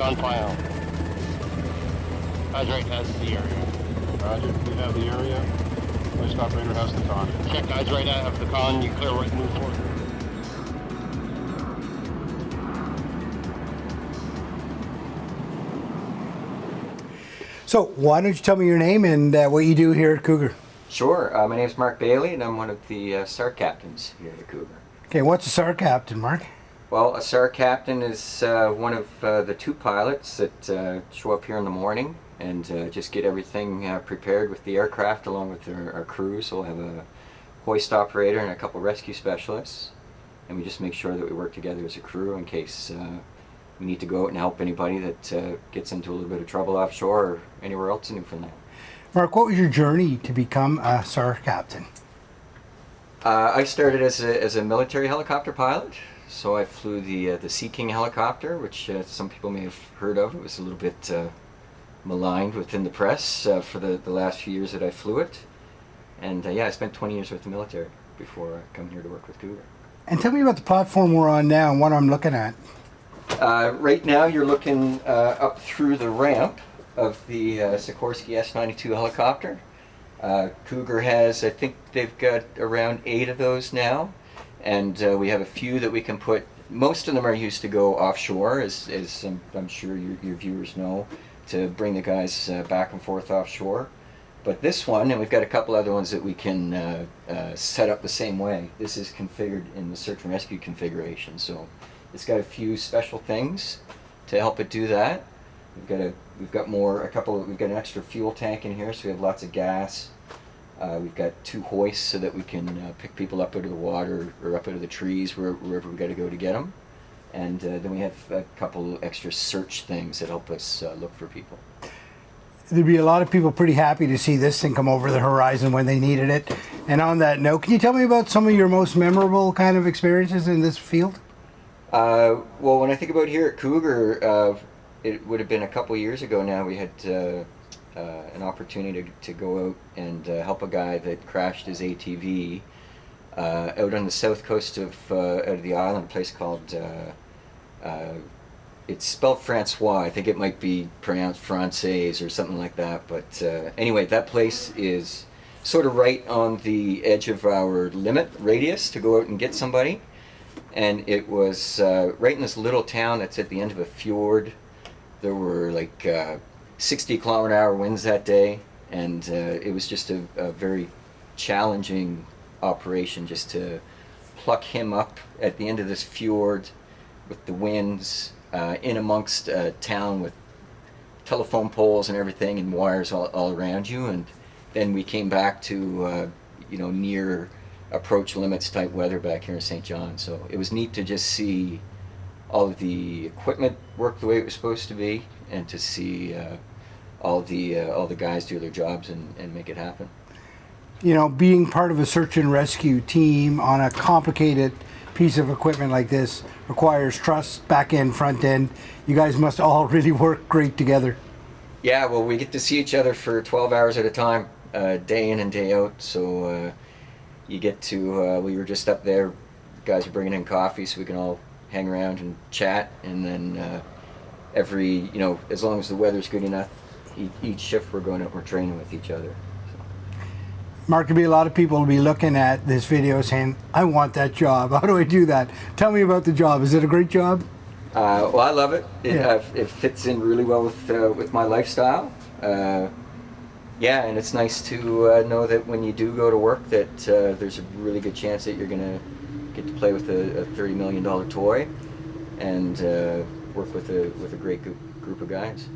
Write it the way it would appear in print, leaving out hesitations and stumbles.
on file. Hydrant has the area. Roger, we have the area. Hoist operator has the con. Check guys right out of the con, you clear right, move forward. So why don't you tell me your name and what you do here at Cougar? Sure. My name is Mark Baillie, and I'm one of the SAR captains here at Cougar. Okay, what's a SAR captain, Mark? Well, a SAR captain is one of the two pilots that show up here in the morning and just get everything prepared with the aircraft along with our crew. So we'll have a hoist operator and a couple rescue specialists, and we just make sure that we work together as a crew in case we need to go out and help anybody that gets into a little bit of trouble offshore or anywhere else in Newfoundland. Mark, what was your journey to become a SAR captain? I started as a military helicopter pilot, so I flew the Sea King helicopter, which some people may have heard of. It was a little bit maligned within the press for the last few years that I flew it. And yeah, I spent 20 years with the military before coming here to work with Cougar. And tell me about the platform we're on now and what I'm looking at. Right now you're looking up through the ramp of the Sikorsky S-92 helicopter. Cougar has, I think they've got around 8 of those now, and we have a few that we can put. Most of them are used to go offshore, as I'm sure your viewers know, to bring the guys back and forth offshore. But this one, and we've got a couple other ones that we can set up the same way. This is configured in the search and rescue configuration, so it's got a few special things to help it do that. We've got an extra fuel tank in here, so we have lots of gas. We've got 2 hoists so that we can pick people up out of the water or up out of the trees wherever we've got to go to get them. And then we have a couple extra search things that help us look for people. There'd be a lot of people pretty happy to see this thing come over the horizon when they needed it. And on that note, can you tell me about some of your most memorable kind of experiences in this field? Well, when I think about here at Cougar, it would have been a couple years ago now. We had an opportunity to go out and help a guy that crashed his ATV out on the south coast of the island, a place called, it's spelled Francois. I think it might be pronounced Française or something like that. But anyway, that place is sort of right on the edge of our limit radius to go out and get somebody. And it was right in this little town that's at the end of a fjord. There were like 60-kilometer-hour winds that day, and it was just a very challenging operation just to pluck him up at the end of this fjord with the winds in amongst a town with telephone poles and everything and wires all around you. And then we came back to near approach limits type weather back here in St. John. So it was neat to just see all of the equipment work the way it was supposed to be, and to see all the guys do their jobs and make it happen. You know, being part of a search and rescue team on a complicated piece of equipment like this requires trust, back end, front end. You guys must all really work great together. Yeah, well, we get to see each other for 12 hours at a time, day in and day out. So you get to, we were just up there, guys are bringing in coffee so we can all hang around and chat, and then as long as the weather's good enough, each shift we're going up, we're training with each other. So. Mark, there'll be a lot of people will be looking at this video saying, I want that job. How do I do that? Tell me about the job. Is it a great job? Well, I love it. It fits in really well with my lifestyle. Yeah, and it's nice to know that when you do go to work that there's a really good chance that you're going to get to play with a $30 million toy and work with a great group of guys.